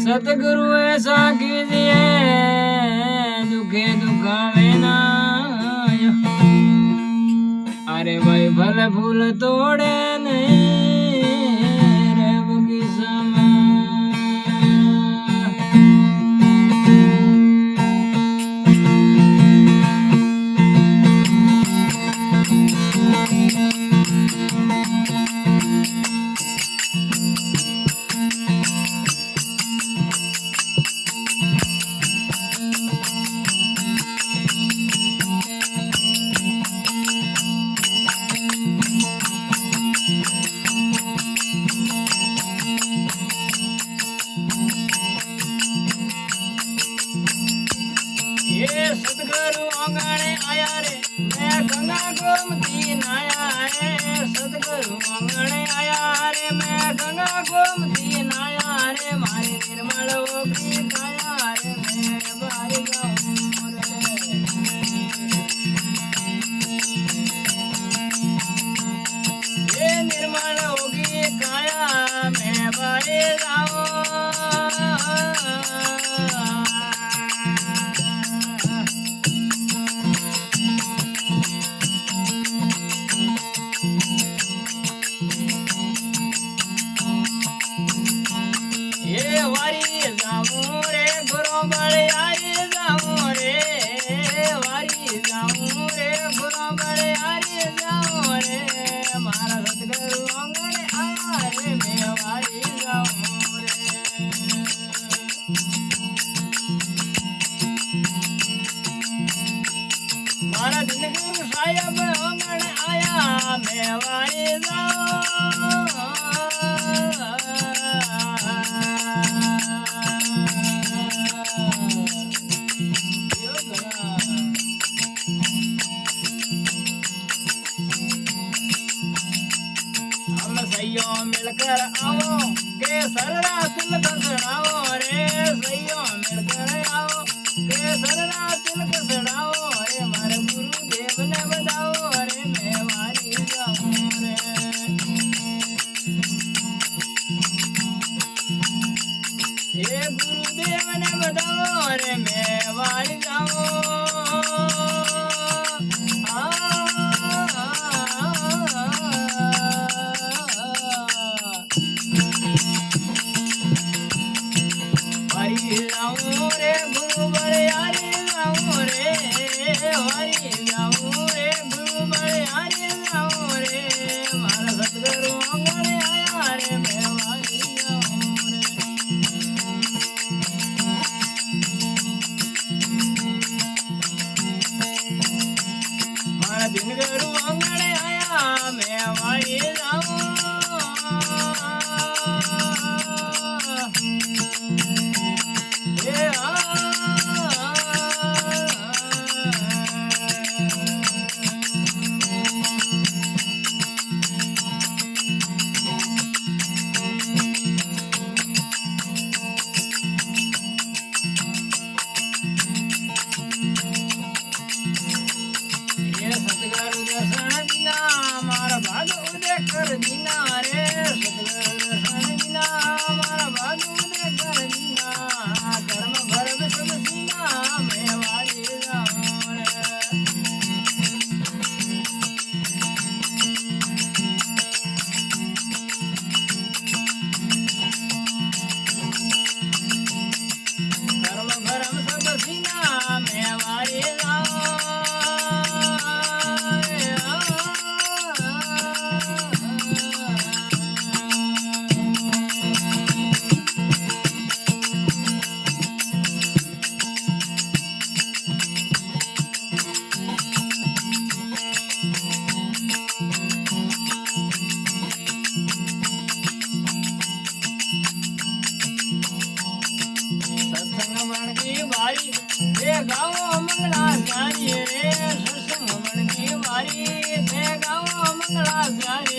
सतगुरु ऐसा कीजिए दुखे दुखावे ना। अरे भाई फल फूल तोड़े नहीं रे बगीचा में। सतगुरु आंगणे आया रे मैं गंगा गोमती नाया रे। सतगुरु आंगणे आया रे मैं गंगा गोमती नाया रे। मारे निर्मल होगी काया रे मैं बारी जाऊं रे। निर्मल होगी काया मैं बारी जाऊं। वारी जाऊं रे गुरु बड़ियारी जाऊं रे। वारी जाऊं रे गुरु बड़ियारी जाऊं रे। मारा सतगुरु आंगणे आया रे मैं वारी जाऊं रे। मारा दिन गुरु साहिब आंगणे आया मैं वारी जाऊं। सैयो मिलकर आओ के सररा तिलक सड़ाओ रे। सैयो मिलकर आओ के सररा तिलक सड़ाओ रे। मारे गुरुदेव ने बताओ रे मैं वारी जाऊं रे। ये गुरुदेव ने बताओ रे मैं वारी जाऊं। रे गुरु बड़ियारी जाऊं रे। वारी जाऊं रे गुरु बड़ियारी जाऊं रे। मारा सतगुरु आंगणे आया रे मैं वारी जाऊं रे। मारा दिन गुरु आंगणे आया मैं वारी जाऊं। सतगुरु दर्शन बिना मारा भाग उदय कर बिना रे। सतगुरु दर्शन बिना मारा भाग उदय कर बिना। कर्म भरम सब सीना मैं वारी जाऊं रे। कर्म भरम सब सीना मैं वारी जाऊं। गाओ मंगला प्यारी रे। सत्संग मन की वारी थे गाओ मंगला प्यारी।